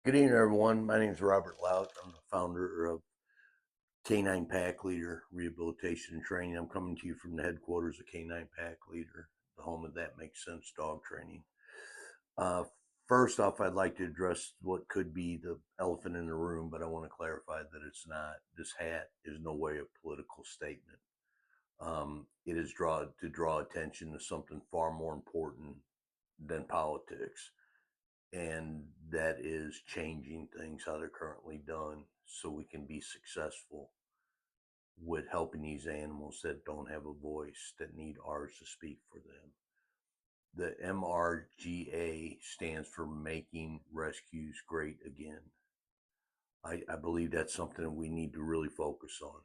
Good evening, everyone. My name is Robert Loud. I'm the founder of Canine Pack Leader Rehabilitation and Training. I'm coming to you from the headquarters of Canine Pack Leader, the home of That Makes Sense dog training. Uh, First off, I'd like to address what could be the elephant in the room, but I want to clarify that it's not. This hat is no way a political statement. It is to draw attention to something far more important than politics, and that is changing things how they're currently done so we can be successful with helping these animals that don't have a voice, that need ours to speak for them. The MRGA stands for Making Rescues Great Again. I believe that's something we need to really focus on.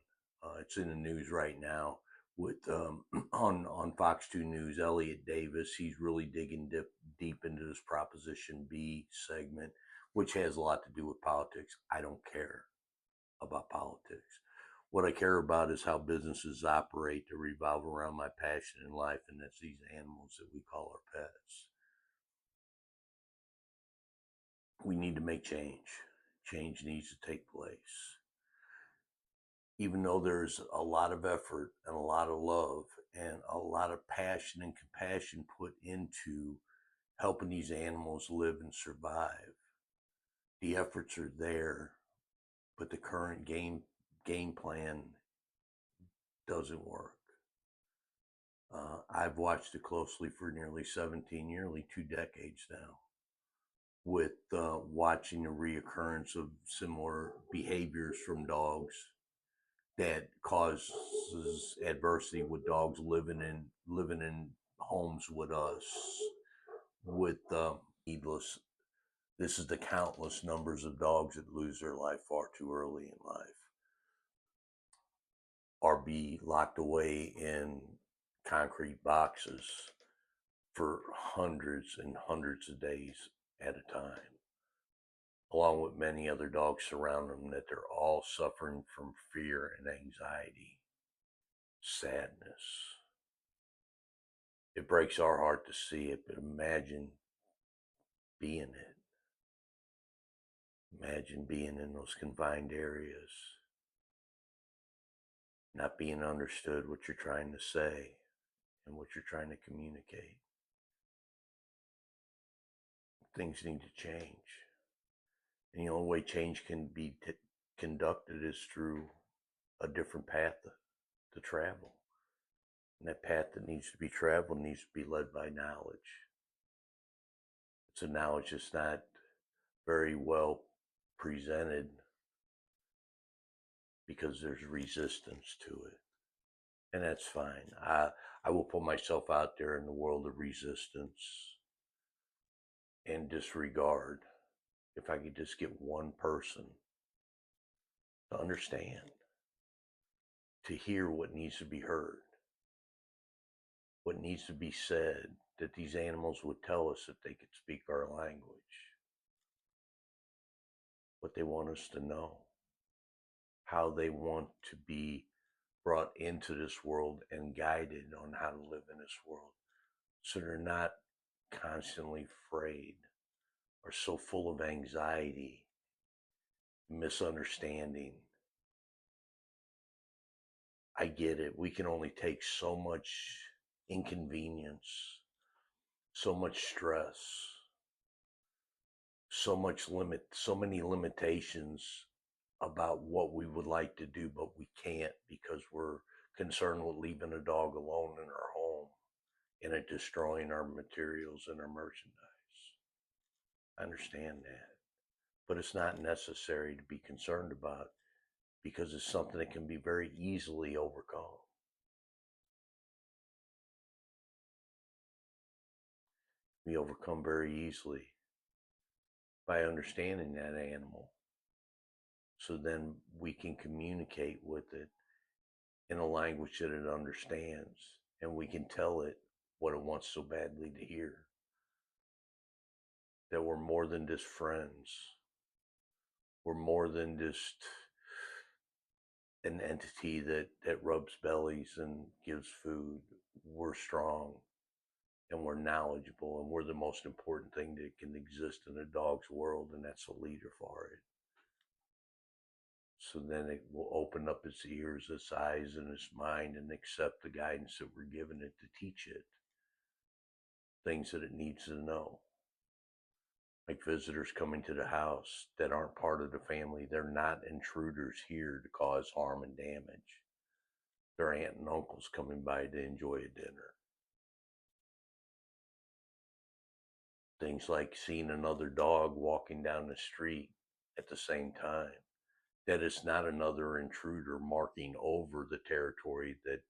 It's in the news right now with on Fox 2 News. Elliot Davis, he's really digging deep into this Proposition B segment, which has a lot to do with politics. I don't care about politics. What I care about is how businesses operate to revolve around my passion in life, and that's these animals that we call our pets. We need to make change. Change needs to take place. Even though there's a lot of effort and a lot of love and a lot of passion and compassion put into helping these animals live and survive, the efforts are there, but the current game plan doesn't work. I've watched it closely for nearly 17 years, nearly 2 decades now, with watching the reoccurrence of similar behaviors from dogs that causes adversity with dogs living in homes with us with needless. This is the countless numbers of dogs that lose their life far too early in life, or be locked away in concrete boxes for hundreds and hundreds of days at a time, along with many other dogs surrounding them, that they're all suffering from fear and anxiety, sadness. It breaks our heart to see it, but imagine being it. Imagine being in those confined areas, not being understood what you're trying to say and what you're trying to communicate. Things need to change. And the only way change can be conducted is through a different path to travel. And that path that needs to be traveled needs to be led by knowledge. It's a knowledge that's not very well presented because there's resistance to it. And that's fine. I will put myself out there in the world of resistance and disregard if I could just get one person to understand, to hear what needs to be heard, what needs to be said, that these animals would tell us if they could speak our language, what they want us to know, how they want to be brought into this world and guided on how to live in this world, so they're not constantly afraid or so full of anxiety, misunderstanding. I get it. We can only take so much inconvenience, so much stress, so many limitations about what we would like to do, but we can't because we're concerned with leaving a dog alone in our home and it destroying our materials and our merchandise. I understand that, but it's not necessary to be concerned about because it's something that can be very easily overcome. We overcome very easily by understanding that animal. So then we can communicate with it in a language that it understands, and we can tell it what it wants so badly to hear. That we're more than just friends. We're more than just an entity that rubs bellies and gives food. We're strong and we're knowledgeable, and we're the most important thing that can exist in a dog's world, and that's a leader for it. So then it will open up its ears, its eyes, and its mind and accept the guidance that we're giving it to teach it things that it needs to know. Like visitors coming to the house that aren't part of the family, they're not intruders here to cause harm and damage. They're aunt and uncles coming by to enjoy a dinner. Things like seeing another dog walking down the street at the same time. That is not another intruder marking over the territory that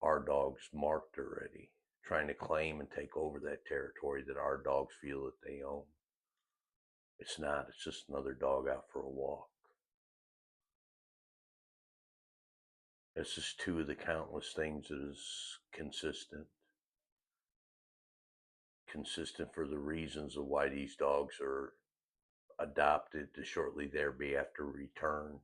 our dogs marked already, trying to claim and take over that territory that our dogs feel that they own. It's not, it's just another dog out for a walk. It's just two of the countless things that is consistent. Consistent for the reasons of why these dogs are adopted to shortly thereafter return,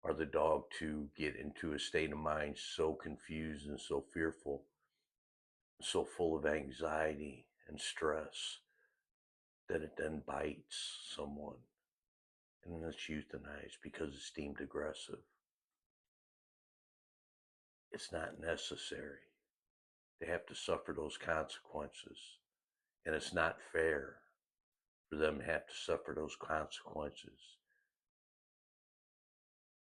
are the dog to get into a state of mind so confused and so fearful, so full of anxiety and stress that it then bites someone and then it's euthanized because it's deemed aggressive. It's not necessary. They have to suffer those consequences, and it's not fair for them to have to suffer those consequences.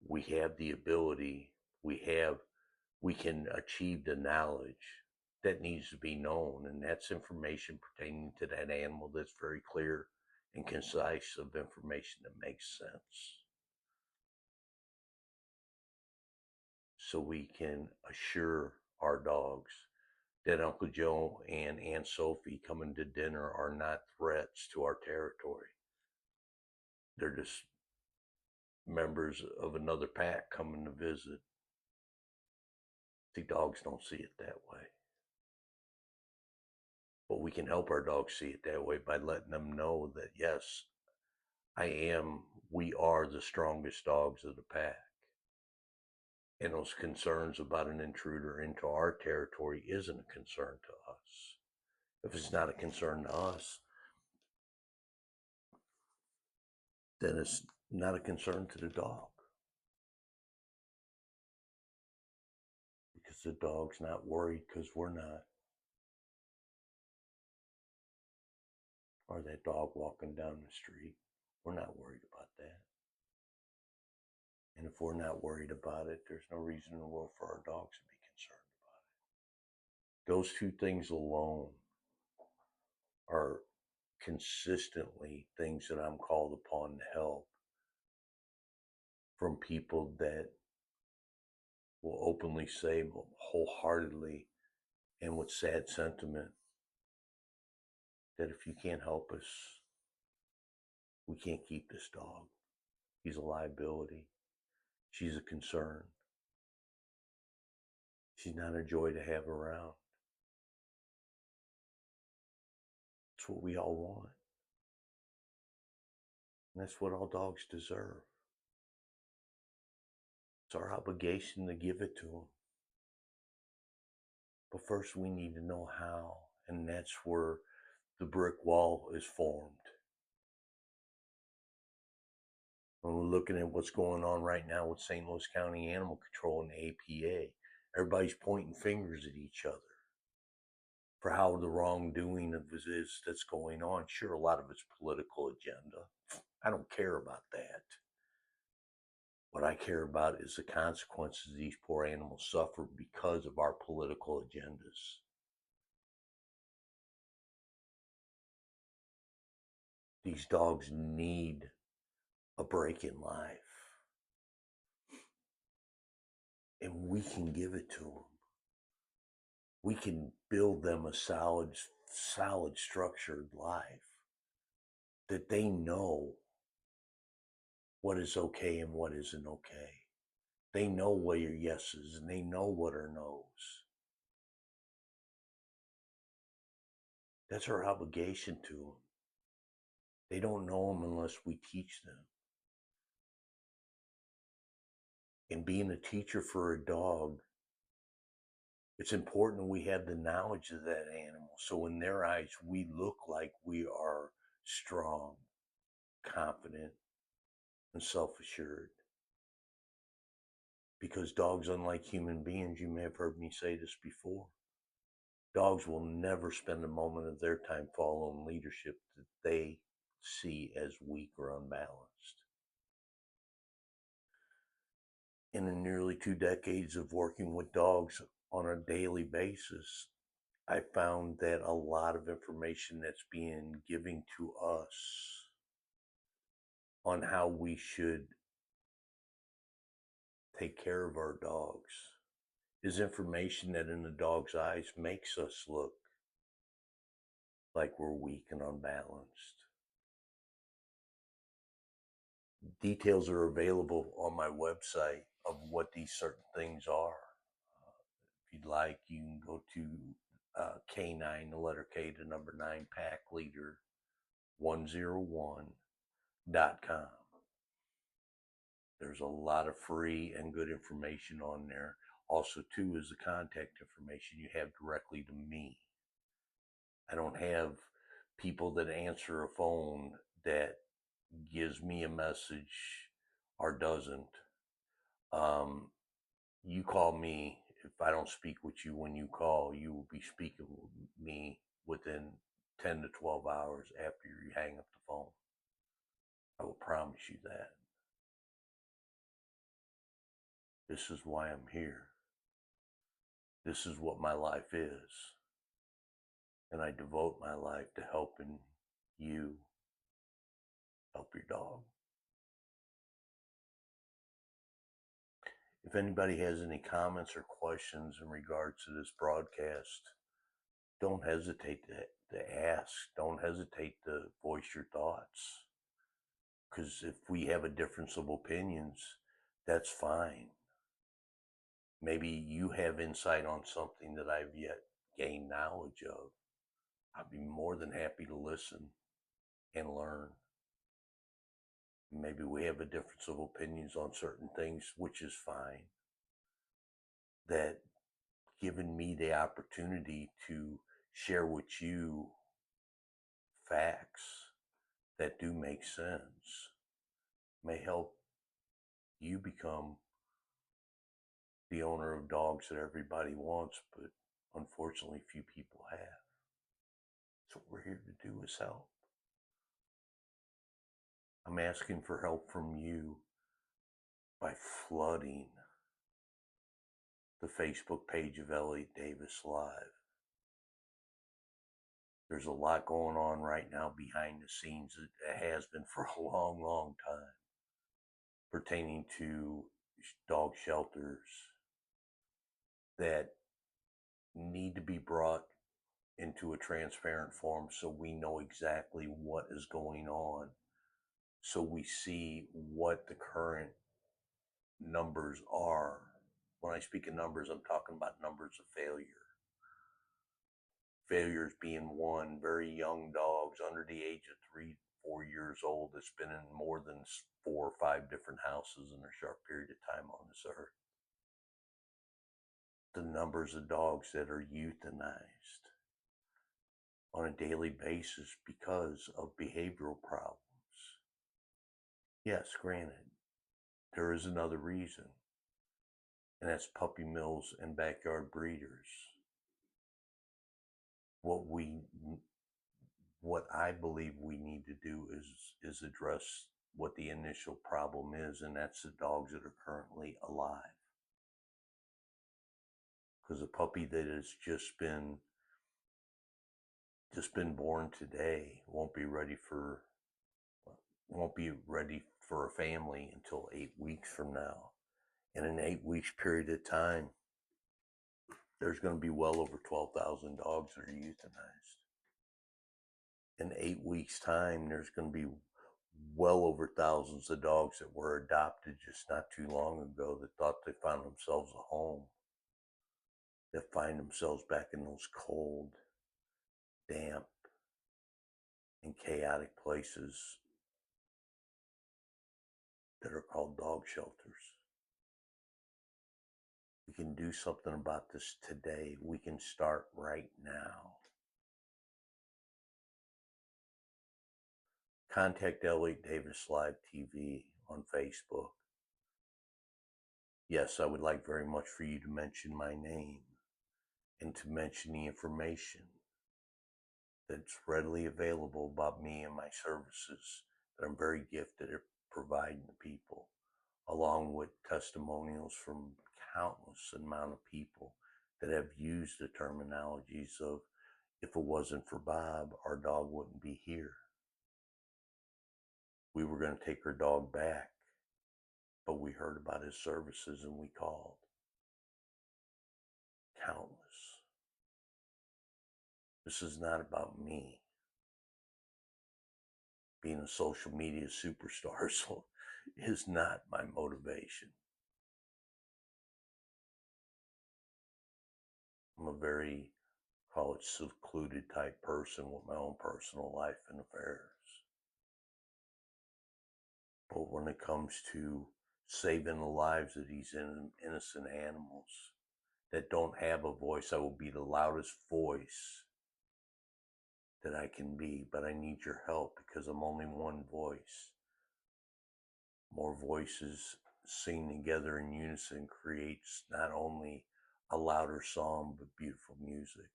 We have the ability, we can achieve the knowledge that needs to be known, and that's information pertaining to that animal that's very clear and concise of information that makes sense. So we can assure our dogs that Uncle Joe and Aunt Sophie coming to dinner are not threats to our territory. They're just members of another pack coming to visit. The dogs don't see it that way. But we can help our dogs see it that way by letting them know that, yes, we are the strongest dogs of the pack. And those concerns about an intruder into our territory isn't a concern to us. If it's not a concern to us, then it's not a concern to the dog. Because the dog's not worried because we're not. Or that dog walking down the street, we're not worried about that. And if we're not worried about it, there's no reason in the world for our dogs to be concerned about it. Those two things alone are consistently things that I'm called upon to help from people that will openly say wholeheartedly and with sad sentiment that if you can't help us, we can't keep this dog. He's a liability. She's a concern. She's not a joy to have around. That's what we all want. And that's what all dogs deserve. It's our obligation to give it to them. But first we need to know how, and that's where the brick wall is formed. When we're looking at what's going on right now with St. Louis County Animal Control and the APA, everybody's pointing fingers at each other for how the wrongdoing of this is that's going on. Sure, a lot of it's political agenda. I don't care about that. What I care about is the consequences these poor animals suffer because of our political agendas. These dogs need a break in life. And we can give it to them. We can build them a solid structured life that they know what is okay and what isn't okay. They know what are yeses and they know what are nos. That's our obligation to them. They don't know them unless we teach them. And being a teacher for a dog It's important we have the knowledge of that animal. So in their eyes, we look like we are strong, confident, and self-assured. Because dogs, unlike human beings, you may have heard me say this before, dogs will never spend a moment of their time following leadership that they see as weak or unbalanced. In the nearly 2 decades of working with dogs on a daily basis, I found that a lot of information that's being given to us on how we should take care of our dogs is information that in the dog's eyes makes us look like we're weak and unbalanced. Details are available on my website of what these certain things are. If you'd like, you can go to K9, the letter K, the number 9, pack leader 101.com. There's a lot of free and good information on there. Also, too, is the contact information you have directly to me. I don't have people that answer a phone that gives me a message or doesn't. You call me. If I don't speak with you when you call, you will be speaking with me within 10 to 12 hours after you hang up the phone. I will promise you that. This is why I'm here. This is what my life is. And I devote my life to helping you help your dog. If anybody has any comments or questions in regards to this broadcast, don't hesitate to ask. Don't hesitate to voice your thoughts. Because if we have a difference of opinions, that's fine. Maybe you have insight on something that I've yet gained knowledge of. I'd be more than happy to listen and learn. Maybe we have a difference of opinions on certain things, which is fine. That given me the opportunity to share with you facts that do make sense may help you become the owner of dogs that everybody wants, but unfortunately few people have. So what we're here to do is help. I'm asking for help from you by flooding the Facebook page of Elliot Davis Live. There's a lot going on right now behind the scenes. It has been for a long, long time, pertaining to dog shelters that need to be brought into a transparent form so we know exactly what is going on, so we see what the current numbers are. When I speak of numbers, I'm talking about numbers of failure. Failures being one, very young dogs under the age of 3-4 years old that's been in more than 4 or 5 different houses in a short period of time on this earth. The numbers of dogs that are euthanized on a daily basis because of behavioral problems. Yes, granted, there is another reason, and that's puppy mills and backyard breeders. What I believe we need to do is address what the initial problem is, and that's the dogs that are currently alive. Because a puppy that has just been born today won't be ready for a family until 8 weeks from now. In an 8 weeks period of time, there's going to be well over 12,000 dogs that are euthanized. In 8 weeks' time, there's going to be well over thousands of dogs that were adopted just not too long ago that thought they found themselves a home, that find themselves back in those cold, damp, and chaotic places that are called dog shelters. can do something about this today. We can start right now. Contact Elliot Davis Live TV on Facebook. Yes, I would like very much for you to mention my name and to mention the information that's readily available about me and my services that I'm very gifted at providing to people, along with testimonials from countless amount of people that have used the terminologies of, if it wasn't for Bob, our dog wouldn't be here. We were going to take our dog back, but we heard about his services and we called. Countless. This is not about me being a social media superstar, so is not my motivation. I'm a very, call it secluded type person with my own personal life and affairs. But when it comes to saving the lives of these innocent animals that don't have a voice, I will be the loudest voice that I can be, but I need your help because I'm only one voice. More voices sing together in unison creates not only a louder song, but beautiful music.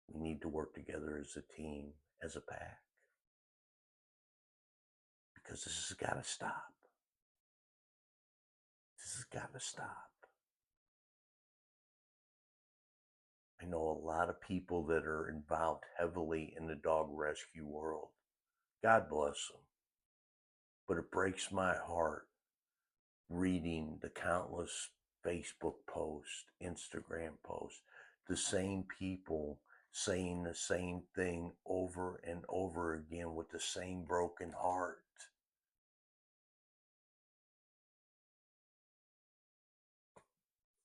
We need to work together as a team, as a pack, because this has got to stop. This has got to stop. I know a lot of people that are involved heavily in the dog rescue world. God bless them. But it breaks my heart reading the countless Facebook posts, Instagram posts, the same people saying the same thing over and over again with the same broken heart.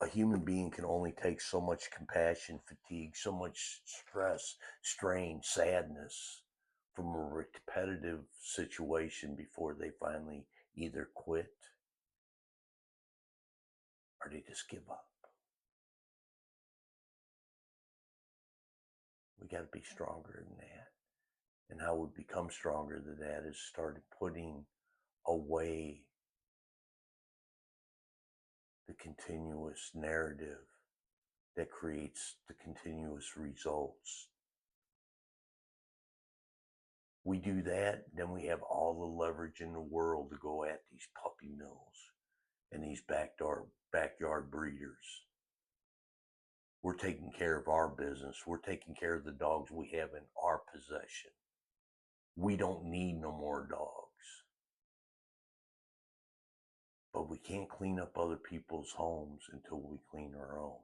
A human being can only take so much compassion, fatigue, so much stress, strain, sadness from a repetitive situation before they finally either quit or they just give up. We got to be stronger than that. And how we become stronger than that is started putting away the continuous narrative that creates the continuous results. We do that, then we have all the leverage in the world to go at these puppy mills and these backyard breeders. We're taking care of our business. We're taking care of the dogs we have in our possession. We don't need no more dogs. But we can't clean up other people's homes until we clean our own.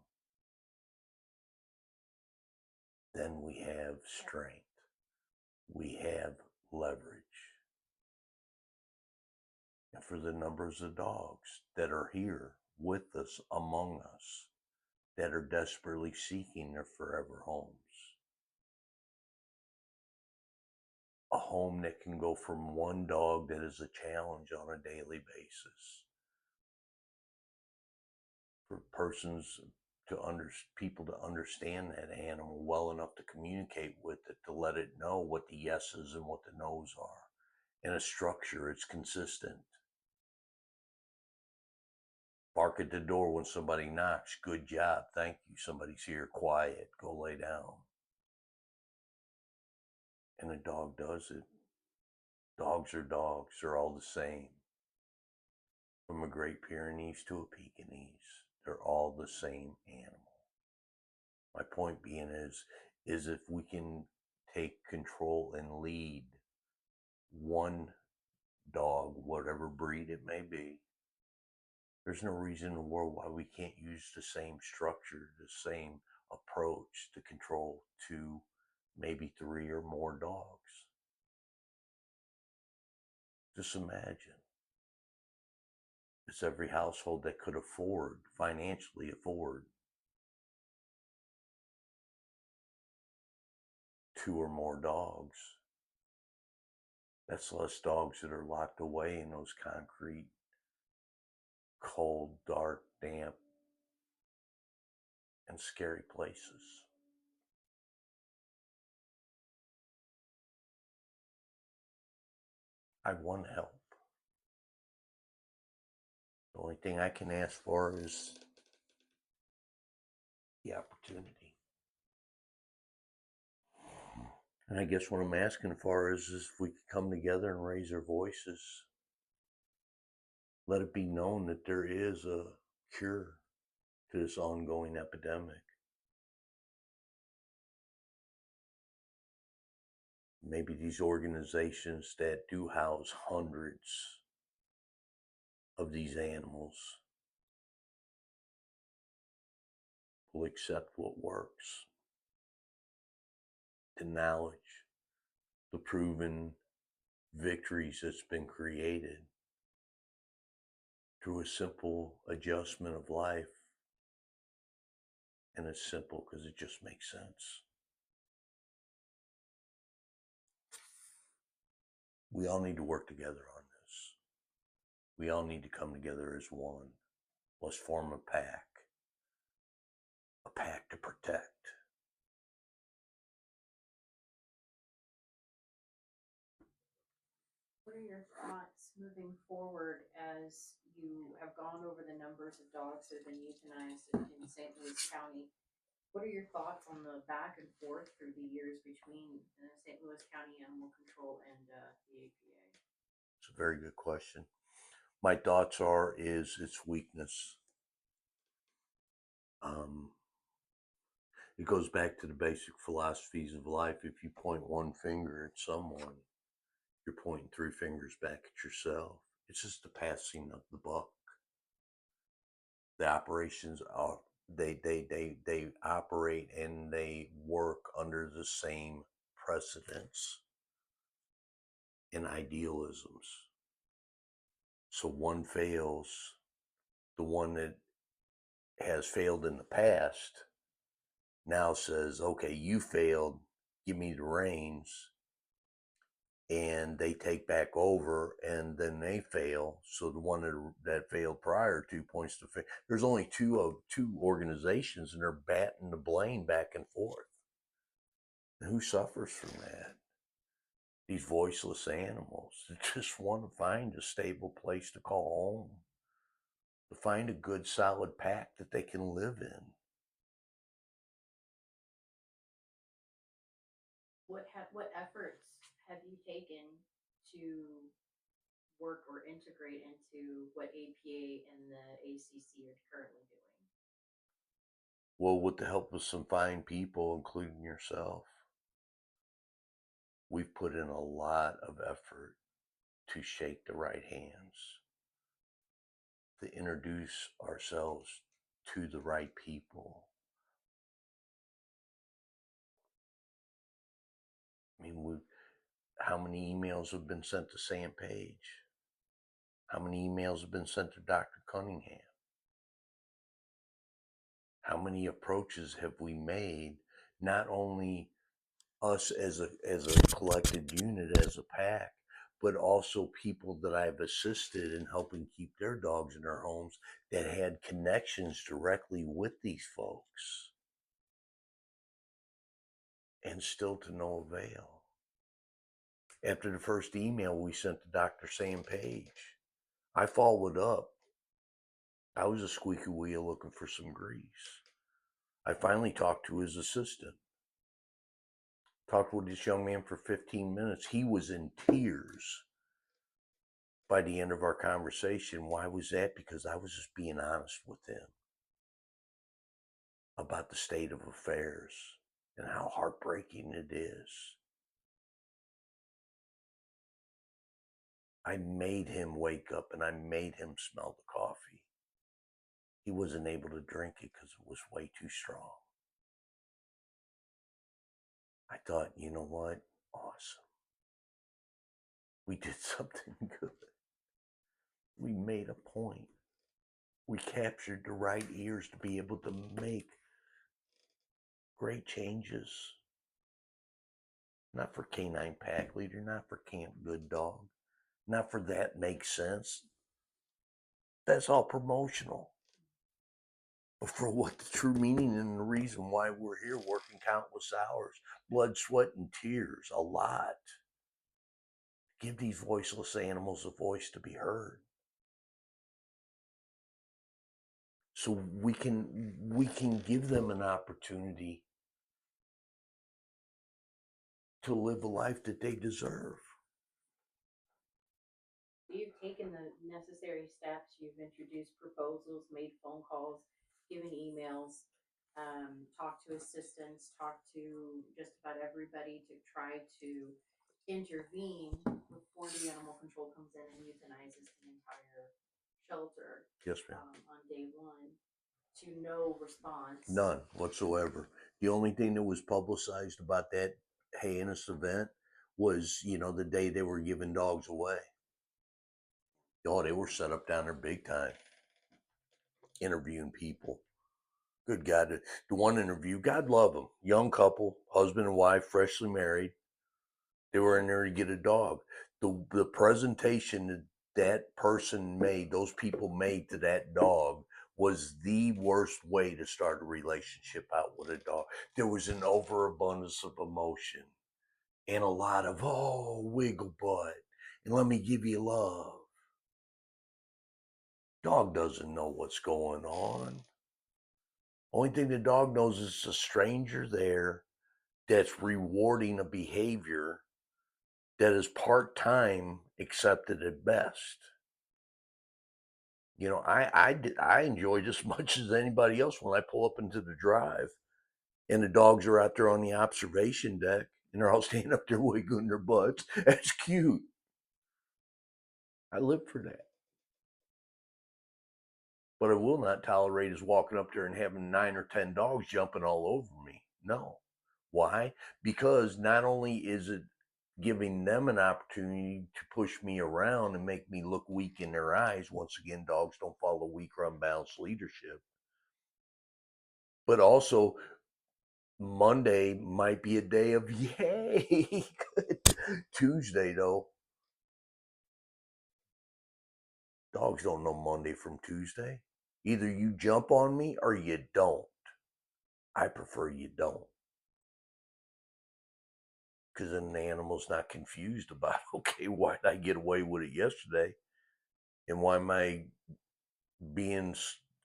Then we have strength. We have leverage. And for the numbers of dogs that are here with us, among us, that are desperately seeking their forever homes. A home that can go from one dog that is a challenge on a daily basis. For people to understand that animal well enough to communicate with it, to let it know what the yeses and what the nos are. In a structure, it's consistent. Bark at the door when somebody knocks. Good job. Thank you. Somebody's here. Quiet. Go lay down. And the dog does it. Dogs are dogs. They're all the same. From a Great Pyrenees to a Pekingese, they're all the same animal. My point being is if we can take control and lead one dog, whatever breed it may be, there's no reason in the world why we can't use the same structure, the same approach to control two, maybe three or more dogs. Just imagine. It's every household that could financially afford, two or more dogs. That's less dogs that are locked away in those concrete cold, dark, damp, and scary places. I want help. The only thing I can ask for is the opportunity. And I guess what I'm asking for is if we could come together and raise our voices, let it be known that there is a cure to this ongoing epidemic. Maybe these organizations that do house hundreds of these animals will accept what works. The knowledge, the proven victories that's been created through a simple adjustment of life. And it's simple because it just makes sense. We all need to work together on this. We all need to come together as one. Let's form a pack to protect. What are your thoughts moving forward as you have gone over the numbers of dogs that have been euthanized in St. Louis County? What are your thoughts on the back and forth through the years between St. Louis County Animal Control and the APA? It's a very good question. My thoughts is its weakness. It goes back to the basic philosophies of life. If you point one finger at someone, you're pointing three fingers back at yourself. It's just the passing of the buck. The operations are they operate and they work under the same precedents and idealisms. So one fails, the one that has failed in the past now says, okay, you failed, give me the reins. And they take back over and then they fail. So the one that failed prior to points to fail. There's only two organizations and they're batting the blame back and forth. And who suffers from that? These voiceless animals that just want to find a stable place to call home, to find a good solid pack that they can live in. What efforts have you taken to work or integrate into what APA and the ACC are currently doing? Well, with the help of some fine people, including yourself, we've put in a lot of effort to shake the right hands, to introduce ourselves to the right people. I mean, how many emails have been sent to Sam Page? How many emails have been sent to Dr. Cunningham? How many approaches have we made, not only us as a collected unit, as a pack, but also people that I've assisted in helping keep their dogs in their homes that had connections directly with these folks, and still to no avail. After the first email we sent to Dr. Sam Page, I followed up. I was a squeaky wheel looking for some grease. I finally talked to his assistant. Talked with this young man for 15 minutes. He was in tears by the end of our conversation. Why was that? Because I was just being honest with him about the state of affairs and how heartbreaking it is. I made him wake up and I made him smell the coffee. He wasn't able to drink it because it was way too strong. I thought, you know what? Awesome. We did something good. We made a point. We captured the right ears to be able to make great changes. Not for Canine Pack Leader, not for Camp Good Dog, not for That Makes Sense. That's all promotional. But for what the true meaning and the reason why we're here working countless hours, blood, sweat, and tears, a lot. Give these voiceless animals a voice to be heard. So we can give them an opportunity to live a life that they deserve. You've taken the necessary steps. You've introduced proposals, made phone calls, given emails, talked to assistants, talked to just about everybody to try to intervene before the animal control comes in and euthanizes the entire shelter Yes, ma'am. on day one. To no response. None whatsoever. The only thing that was publicized about that heinous event was, the day they were giving dogs away. Oh, they were set up down there big time, interviewing people. Good God, the one interview, God love them, young couple, husband and wife, freshly married. They were in there to get a dog. The presentation that person made, those people made to that dog, was the worst way to start a relationship out with a dog. There was an overabundance of emotion and a lot of, oh, wiggle butt and let me give you love. Dog doesn't know what's going on. Only thing the dog knows is a stranger there that's rewarding a behavior that is part-time accepted at best. I enjoy just as much as anybody else when I pull up into the drive and the dogs are out there on the observation deck and they're all standing up there wiggling their butts. That's cute. I live for that. What I will not tolerate is walking up there and having 9 or 10 dogs jumping all over me. No. Why? Because not only is it giving them an opportunity to push me around and make me look weak in their eyes. Once again, dogs don't follow weak or unbalanced leadership. But also, Monday might be a day of yay. Tuesday, though, dogs don't know Monday from Tuesday. Either you jump on me or you don't. I prefer you don't. Because then the animal's not confused about, okay, why did I get away with it yesterday? And why am I being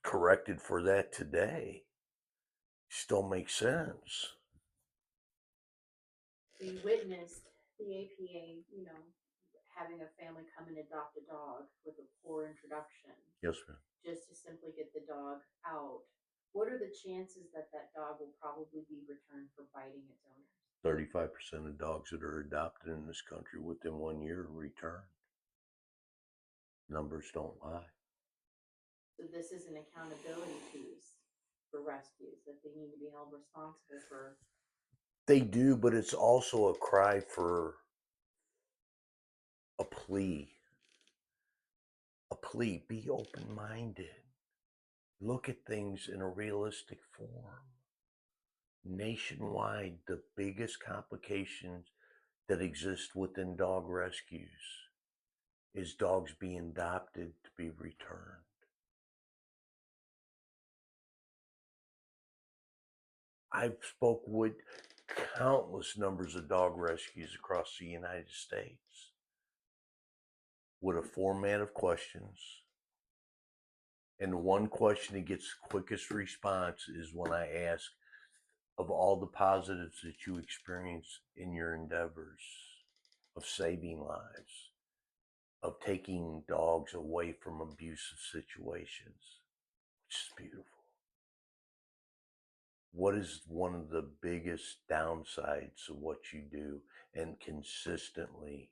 corrected for that today? Still makes sense. So you witnessed the APA, having a family come and adopt a dog with a poor introduction Yes, ma'am. just to simply get the dog out. What are the chances that that dog will probably be returned for biting its owners? 35% of dogs that are adopted in this country within 1 year return. Numbers don't lie. So this is an accountability piece for rescues that they need to be held responsible for. They do, but it's also a cry for a plea. A plea. Be open minded. Look at things in a realistic form. Nationwide, the biggest complications that exist within dog rescues is dogs being adopted to be returned. I've spoke with countless numbers of dog rescues across the United States with a format of questions. And the one question that gets the quickest response is when I ask, of all the positives that you experience in your endeavors of saving lives, of taking dogs away from abusive situations, which is beautiful. What is one of the biggest downsides of what you do? And consistently,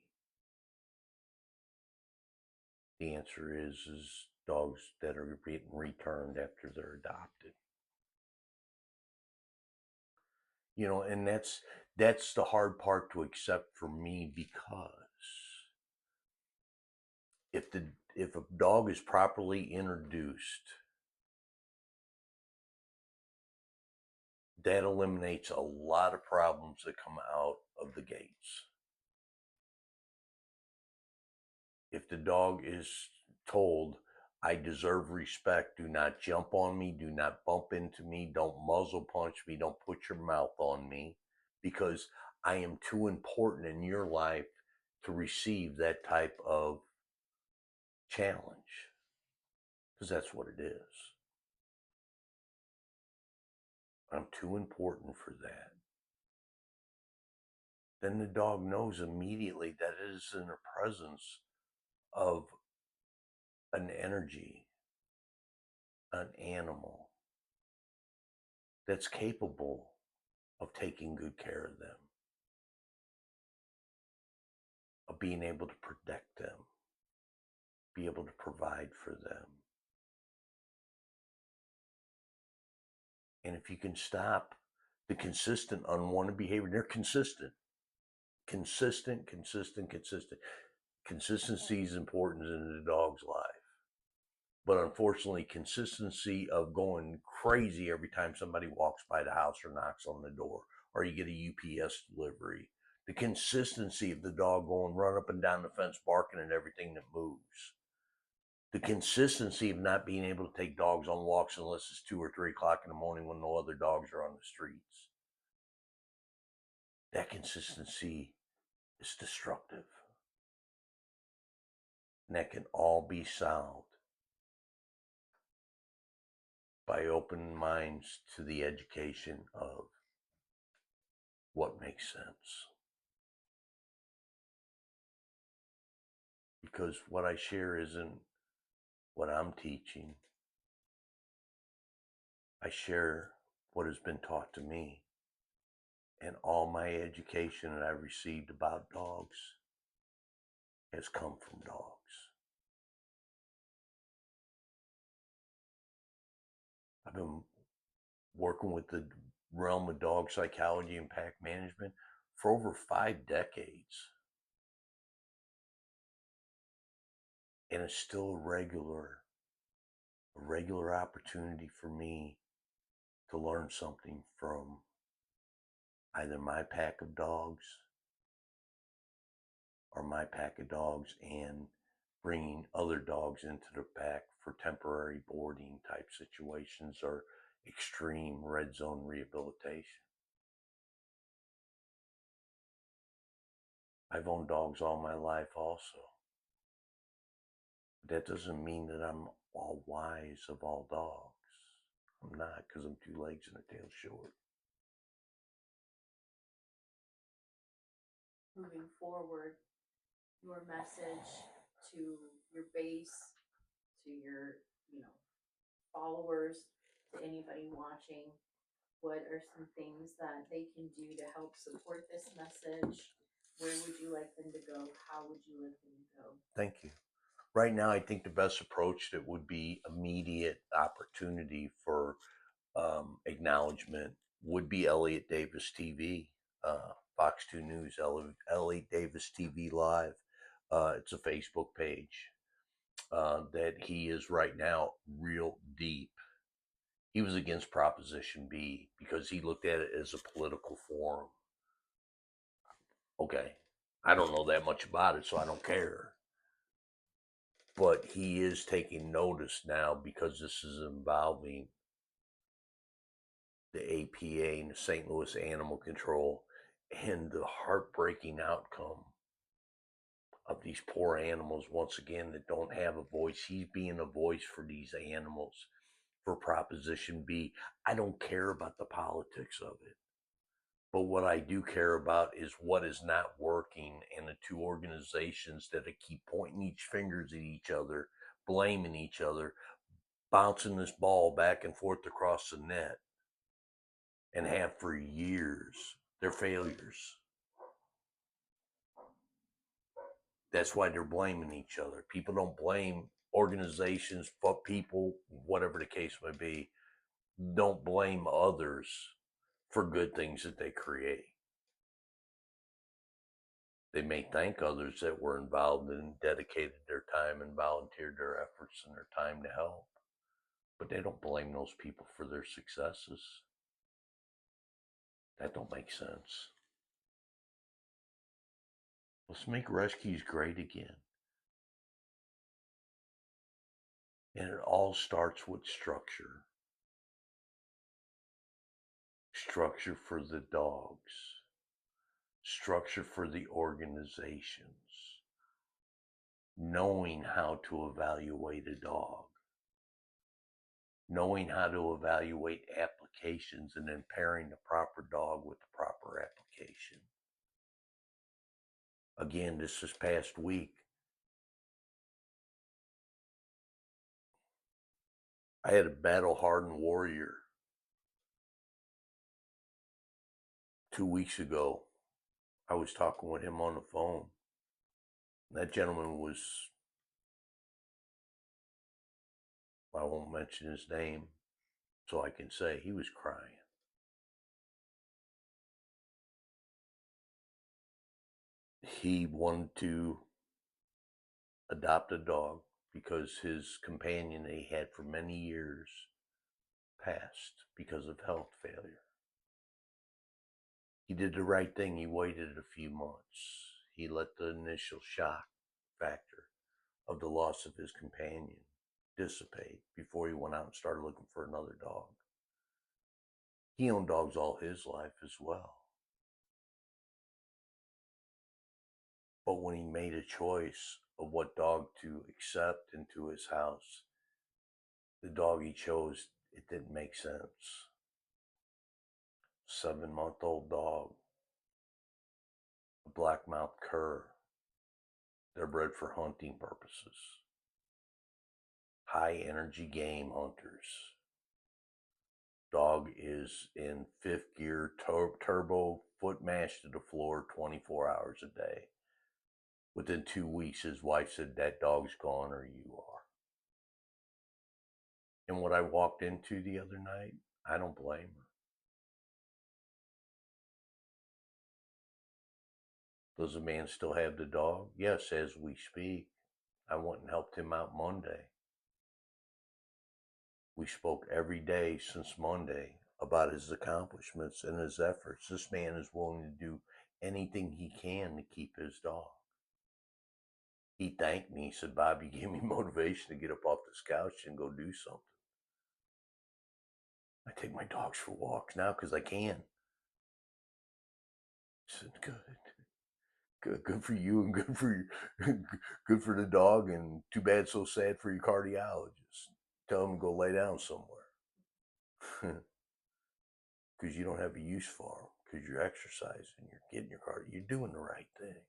the answer is dogs that are being returned after they're adopted. And that's the hard part to accept for me, because if a dog is properly introduced, that eliminates a lot of problems that come out of the gates. If the dog is told, I deserve respect. Do not jump on me. Do not bump into me. Don't muzzle punch me. Don't put your mouth on me because I am too important in your life to receive that type of challenge because that's what it is. I'm too important for that. Then the dog knows immediately that it is in the presence of an energy, an animal that's capable of taking good care of them, of being able to protect them, be able to provide for them. And if you can stop the consistent unwanted behavior, they're consistent, consistent, consistent, consistent. Consistency is important in the dog's life. But unfortunately, consistency of going crazy every time somebody walks by the house or knocks on the door, or you get a UPS delivery, the consistency of the dog going run up and down the fence barking at everything that moves, the consistency of not being able to take dogs on walks unless it's 2 or 3 o'clock in the morning when no other dogs are on the streets. That consistency is destructive. And that can all be solved by open minds to the education of what makes sense. Because what I share isn't what I'm teaching. I share what has been taught to me. And all my education that I've received about dogs has come from dogs. I've been working with the realm of dog psychology and pack management for over 5 decades. And it's still a regular opportunity for me to learn something from either my pack of dogs or my pack of dogs and bringing other dogs into the pack for temporary boarding type situations or extreme red zone rehabilitation. I've owned dogs all my life also. But that doesn't mean that I'm all wise of all dogs. I'm not, because I'm 2 legs and a tail short. Moving forward, your message to your base, to your, followers, to anybody watching, what are some things that they can do to help support this message? Where would you like them to go? How would you like them to go? Thank you. Right now, I think the best approach that would be immediate opportunity for acknowledgement would be Elliot Davis TV, Fox 2 News, Elliot Davis TV Live. It's a Facebook page that he is right now real deep. He was against Proposition B because he looked at it as a political forum. Okay, I don't know that much about it, so I don't care. But he is taking notice now because this is involving the APA and the St. Louis Animal Control and the heartbreaking outcome of these poor animals, once again, that don't have a voice. He's being a voice for these animals for Proposition B. I don't care about the politics of it. But what I do care about is what is not working, and the two organizations that keep pointing each fingers at each other, blaming each other, bouncing this ball back and forth across the net, and have for years. They're failures. That's why they're blaming each other. People don't blame organizations, but people, whatever the case may be, don't blame others for good things that they create. They may thank others that were involved and dedicated their time and volunteered their efforts and their time to help, but they don't blame those people for their successes. That don't make sense. Let's make rescues great again. And it all starts with structure. Structure for the dogs, structure for the organizations, knowing how to evaluate a dog, knowing how to evaluate applications, and then pairing the proper dog with the proper application. Again, this past week, I had a battle hardened warrior 2 weeks ago. I was talking with him on the phone. That gentleman was, I won't mention his name, so I can say he was crying. He wanted to adopt a dog because his companion that he had for many years passed because of health failure. He did the right thing. He waited a few months. He let the initial shock factor of the loss of his companion dissipate before he went out and started looking for another dog. He owned dogs all his life as well. But when he made a choice of what dog to accept into his house, the dog he chose, it didn't make sense. 7-month-old dog, a black-mouthed cur. They're bred for hunting purposes. High energy game hunters. Dog is in fifth gear, turbo, foot mashed to the floor 24 hours a day. Within 2 weeks, his wife said, that dog's gone or you are. And what I walked into the other night, I don't blame her. Does the man still have the dog? Yes, as we speak. I went and helped him out Monday. We spoke every day since Monday about his accomplishments and his efforts. This man is willing to do anything he can to keep his dog. He thanked me. He said, Bob, you gave me motivation to get up off this couch and go do something. I take my dogs for walks now because I can. I said, good for you, and good for good for the dog, and too bad, so sad for your cardiologist. Tell him to go lay down somewhere. Because you don't have a use for them, because you're exercising, you're getting your cardio, you're doing the right thing.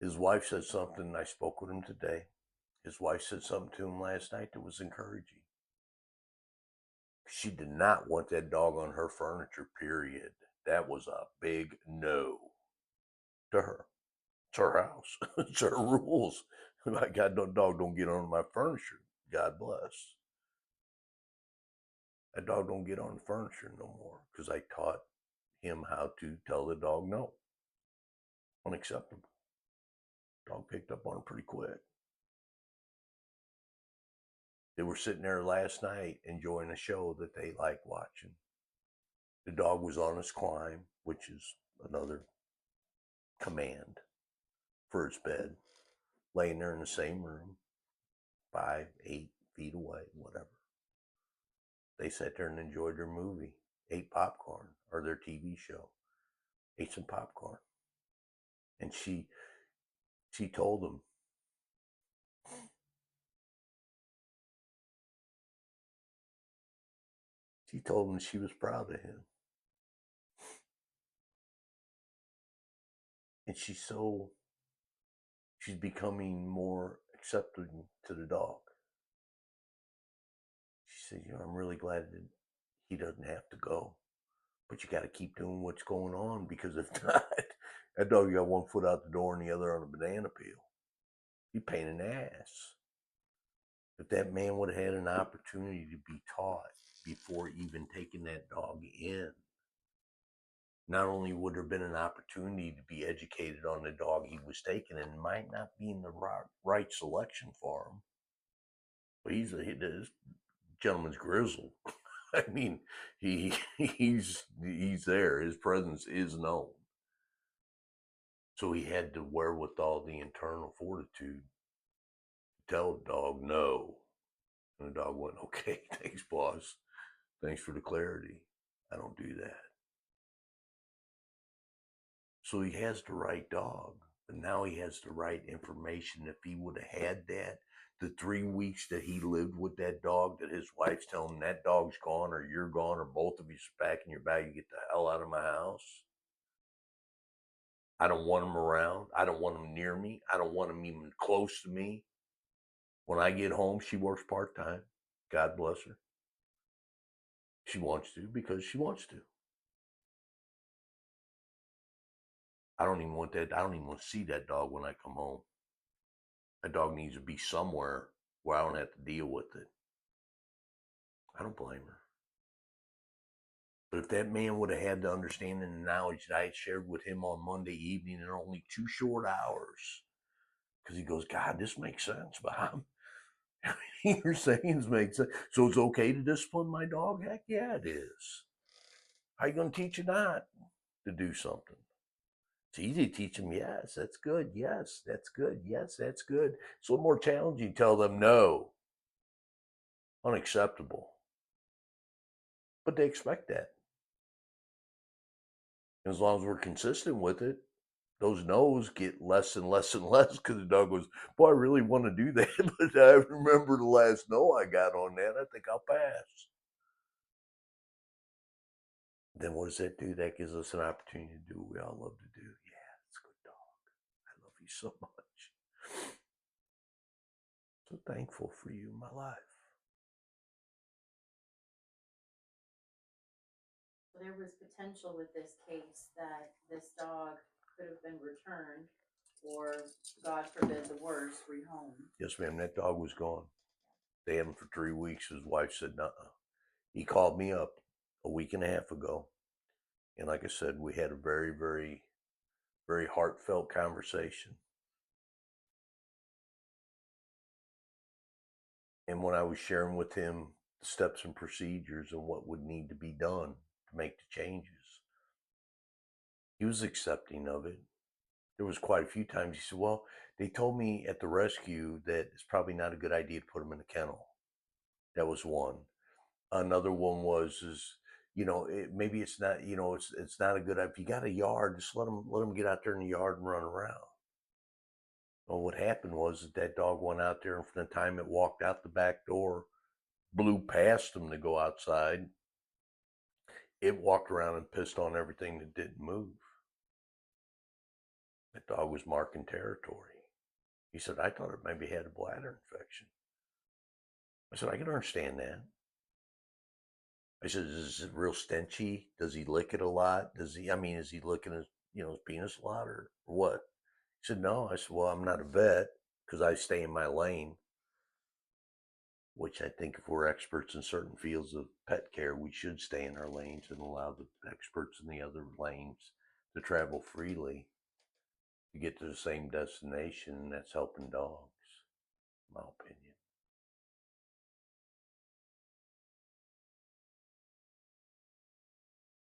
His wife said something, I spoke with him today. His wife said something to him last night that was encouraging. She did not want that dog on her furniture, period. That was a big no to her. It's her house. It's her rules. My God, no dog don't get on my furniture. God bless. That dog don't get on the furniture no more because I taught him how to tell the dog no. Unacceptable. Dog picked up on it pretty quick. They were sitting there last night enjoying a show that they liked watching. The dog was on his climb, which is another command for its bed, laying there in the same room, 5, 8 feet away, whatever. They sat there and enjoyed their movie, ate popcorn, or their TV show, ate some popcorn. And she told them, she was proud of him. And she's becoming more accepting to the dog. She said, I'm really glad that he doesn't have to go. But you got to keep doing what's going on, because if not, that dog got one foot out the door and the other on a banana peel. He pain in the ass. If that man would have had an opportunity to be taught before even taking that dog in, not only would there have been an opportunity to be educated on the dog he was taking, and might not be in the right selection for him, but this gentleman's grizzled. I mean, he's there. His presence is known. So he had the wherewithal, the internal fortitude to tell the dog no. And the dog went, okay, thanks, boss. Thanks for the clarity. I don't do that. So he has the right dog, but now he has the right information. If he would have had that, the 3 weeks that he lived with that dog, that his wife's telling him that dog's gone or you're gone or both of you's packing your bag, you get the hell out of my house. I don't want him around. I don't want him near me. I don't want him even close to me. When I get home, she works part time. God bless her. She wants to because she wants to. I don't even want that. I don't even want to see that dog when I come home. That dog needs to be somewhere where I don't have to deal with it. I don't blame her. But if that man would have had the understanding and knowledge that I had shared with him on Monday evening in only 2 short hours, because he goes, God, this makes sense, Bob. Your sayings make sense. So it's okay to discipline my dog? Heck yeah, it is. How you going to teach you not to do something? It's easy to teach them, yes, that's good. Yes, that's good. Yes, that's good. It's a little more challenging to tell them no, unacceptable. But they expect that. And as long as we're consistent with it, those no's get less and less and less because the dog goes, boy, I really want to do that. But I remember the last no I got on that. I think I'll pass. Then what does that do? That gives us an opportunity to do what we all love to do. Yeah, it's a good dog. I love you so much. So thankful for you in my life. So there was potential with this case that this dog could have been returned, or God forbid the worst, rehomed. Yes, ma'am. That dog was gone. They had him for 3 weeks. His wife said, "Nuh." He called me up a week and a half ago, and like I said, we had a very, very, very heartfelt conversation. And when I was sharing with him the steps and procedures and what would need to be done to make the changes, he was accepting of it. There was quite a few times he said, well, they told me at the rescue that it's probably not a good idea to put him in a kennel. That was one. Another one was is maybe it's not it's not a good if you got a yard, just let him get out there in the yard and run around. Well, what happened was that dog went out there, and from the time it walked out the back door, blew past him to go outside, it walked around and pissed on everything that didn't move. That dog was marking territory. He said, I thought it maybe had a bladder infection. I said, I can understand that. I said, is it real stenchy? Does he lick it a lot? Is he licking his penis a lot or what? He said, no. I said, well, I'm not a vet because I stay in my lane, which I think if we're experts in certain fields of pet care, we should stay in our lanes and allow the experts in the other lanes to travel freely to get to the same destination, and that's helping dogs, in my opinion.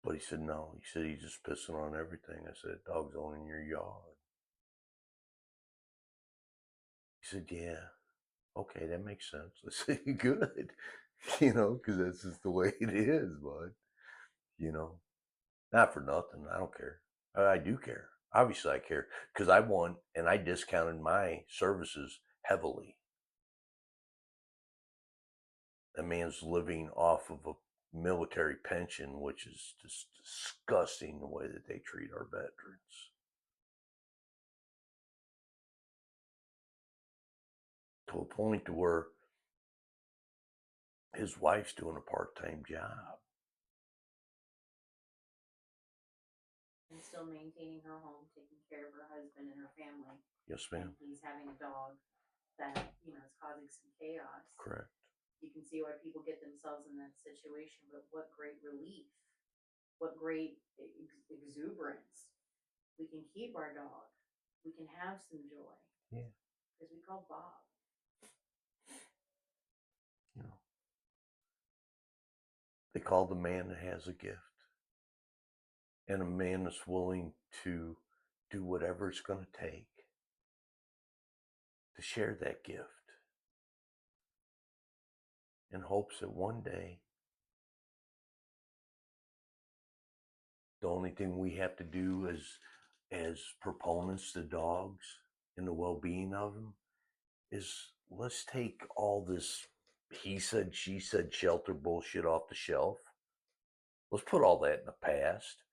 But he said, no. He said, he's just pissing on everything. I said, dog's owning your yard. He said, yeah. Okay, that makes sense. I said, good. Because that's just the way it is, bud. You know, not for nothing. I don't care. I do care. Obviously, I care because I discounted my services heavily. That man's living off of a military pension, which is just disgusting the way that they treat our veterans. To a point to where his wife's doing a part-time job. And still maintaining her home, taking care of her husband and her family. Yes, And ma'am. he's having a dog that, is causing some chaos. Correct. You can see why people get themselves in that situation, but what great relief, what great exuberance. We can keep our dog. We can have some joy. Yeah. Because we call Bob. You know, they call the man that has a gift, and a man that's willing to do whatever it's going to take to share that gift in hopes that one day the only thing we have to do as proponents to dogs and the well-being of them is let's take all this he said she said shelter bullshit off the shelf. Let's put all that in the past.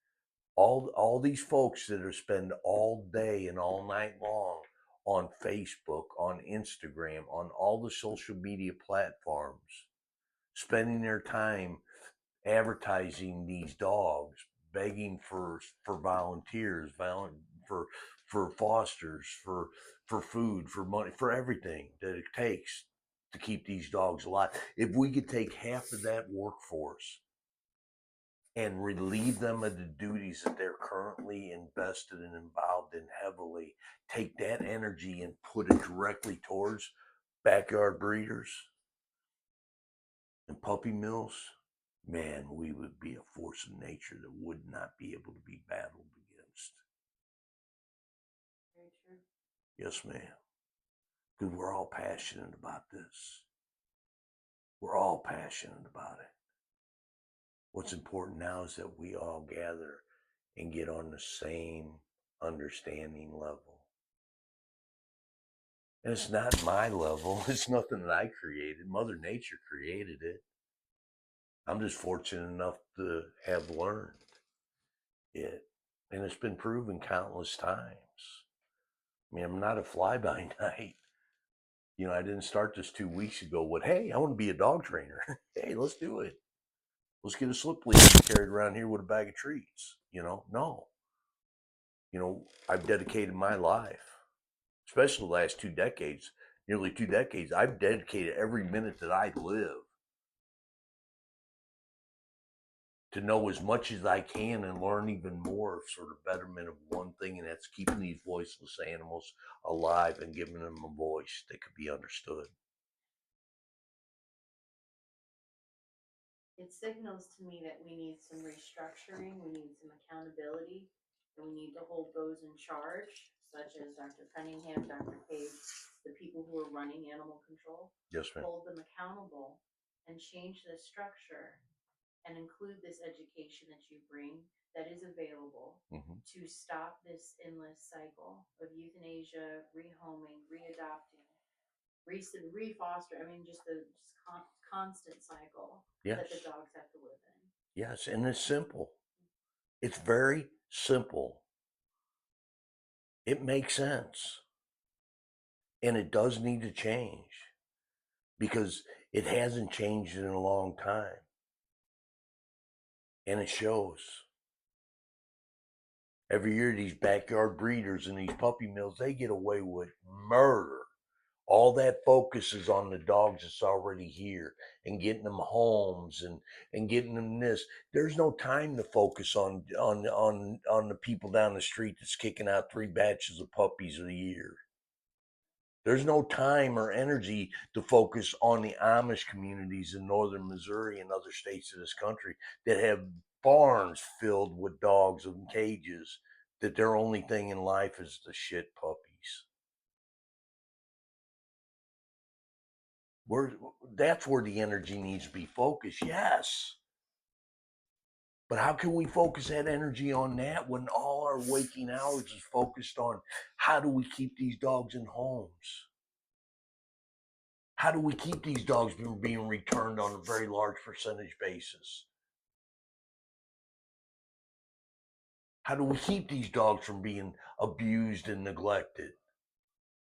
All these folks that are spend all day and all night long on Facebook, on Instagram, on all the social media platforms, spending their time advertising these dogs, begging for volunteers, for fosters, for food, for money, for everything that it takes to keep these dogs alive. If we could take half of that workforce and relieve them of the duties that they're currently invested and involved in heavily, take that energy and put it directly towards backyard breeders and puppy mills, man, we would be a force of nature that would not be able to be battled against. Very true. Yes, ma'am. Because we're all passionate about this. We're all passionate about it. What's important now is that we all gather and get on the same understanding level. And it's not my level. It's nothing that I created. Mother Nature created it. I'm just fortunate enough to have learned it. And it's been proven countless times. I mean, I'm not a fly by night. You know, I didn't start this 2 weeks ago with, hey, I want to be a dog trainer. Hey, let's do it. Let's get a slip leash carried around here with a bag of treats. No. I've dedicated my life, especially the last 2 decades, nearly 2 decades. I've dedicated every minute that I live to know as much as I can and learn even more sort of betterment of one thing, and that's keeping these voiceless animals alive and giving them a voice that could be understood. It signals to me that we need some restructuring, we need some accountability, and we need to hold those in charge, such as Dr. Cunningham, Dr. Page, the people who are running animal control, Yes, ma'am. hold them accountable and change the structure and include this education that you bring that is available Hmm. to stop this endless cycle of euthanasia, rehoming, readopting, re-foster. I mean, just the constant cycle Yes. that the dogs have to live in. Yes. And it's simple. It's very simple. It makes sense. And it does need to change because it hasn't changed in a long time. And it shows. Every year, these backyard breeders and these puppy mills, they get away with murder. All that focus is on the dogs that's already here and getting them homes and getting them this. There's no time to focus on the people down the street that's kicking out 3 batches of puppies a year. There's no time or energy to focus on the Amish communities in northern Missouri and other states of this country that have barns filled with dogs in cages that their only thing in life is the shit puppies. Where that's where the energy needs to be focused, yes. But how can we focus that energy on that when all our waking hours is focused on how do we keep these dogs in homes? How do we keep these dogs from being returned on a very large percentage basis? How do we keep these dogs from being abused and neglected?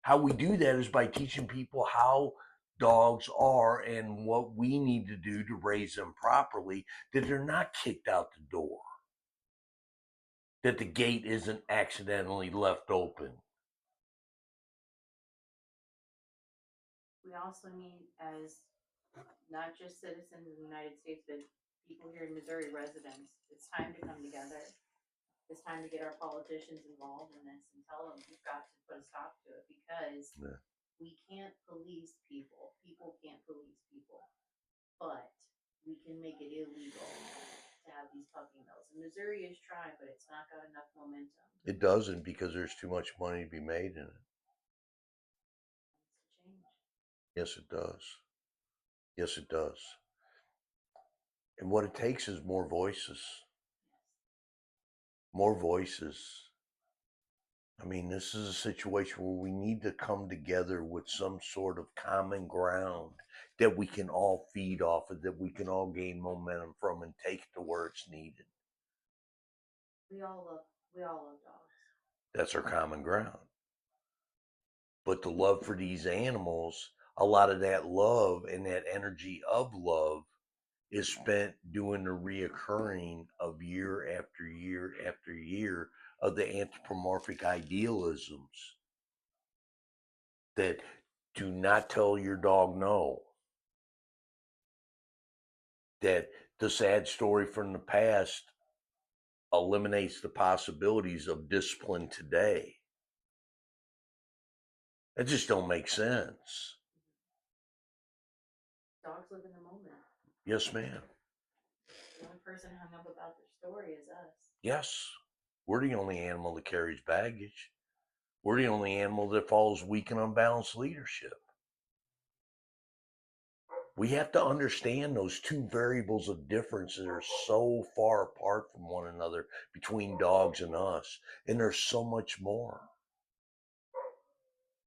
How we do that is by teaching people how dogs are and what we need to do to raise them properly, that they're not kicked out the door, that the gate isn't accidentally left open. We also need, as not just citizens of the United States, but people here in Missouri, residents, it's time to come together. It's time to get our politicians involved in this and tell them we've got to put a stop to it because Yeah. we can't police people. People can't police people, but we can make it illegal to have these puppy mills. And Missouri is trying, but it's not got enough momentum. It doesn't because there's too much money to be made in it. It's to change. Yes, it does. Yes, it does. And what it takes is more voices. More voices. I mean, this is a situation where we need to come together with some sort of common ground that we can all feed off of, that we can all gain momentum from and take it to where it's needed. We all love dogs. That's our common ground. But the love for these animals, a lot of that love and that energy of love is spent doing the reoccurring of year after year after year of the anthropomorphic idealisms that do not tell your dog no. That the sad story from the past eliminates the possibilities of discipline today. That just don't make sense. Dogs live in the moment. Yes, ma'am. The only person hung up about their story is us. Yes. We're the only animal that carries baggage. We're the only animal that follows weak and unbalanced leadership. We have to understand those two variables of difference that are so far apart from one another between dogs and us. And there's so much more.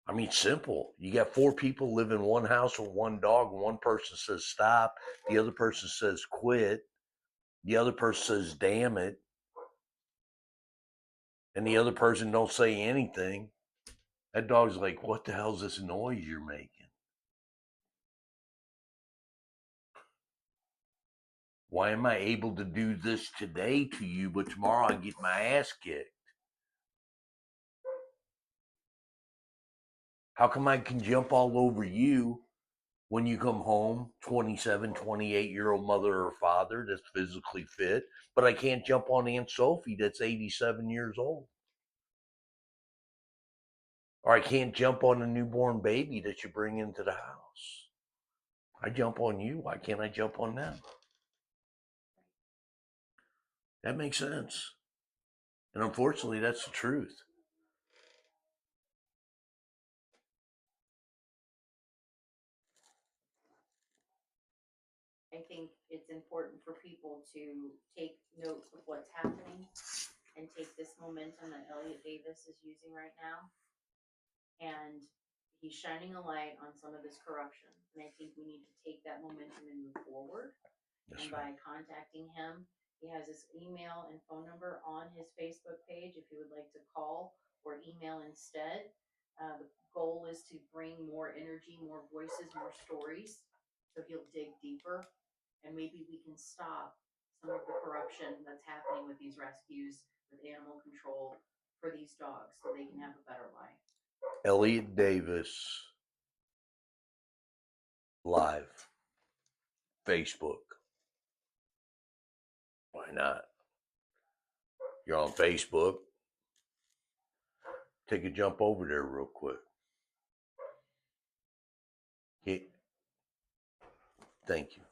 I mean, simple. You got four people live in one house with one dog, and one person says stop, the other person says quit, the other person says damn it, and the other person don't say anything. That dog's like, what the hell's this noise you're making? Why am I able to do this today to you, but tomorrow I get my ass kicked? How come I can jump all over you when you come home, 27, 28-year-old mother or father that's physically fit, but I can't jump on Aunt Sophie that's 87 years old? Or I can't jump on a newborn baby that you bring into the house. I jump on you. Why can't I jump on them? That makes sense. And unfortunately, that's the truth. I think it's important for people to take note of what's happening and take this momentum that Elliot Davis is using right now. And he's shining a light on some of this corruption. And I think we need to take that momentum and move forward. Yes, And by contacting him, he has his email and phone number on his Facebook page if you would like to call or email instead. The goal is to bring more energy, more voices, more stories. So he'll dig deeper and maybe we can stop some of the corruption that's happening with these rescues, with animal control for these dogs so they can have a better life. Elliot Davis live, Facebook. Why not? You're on Facebook. Take a jump over there real quick. Thank you.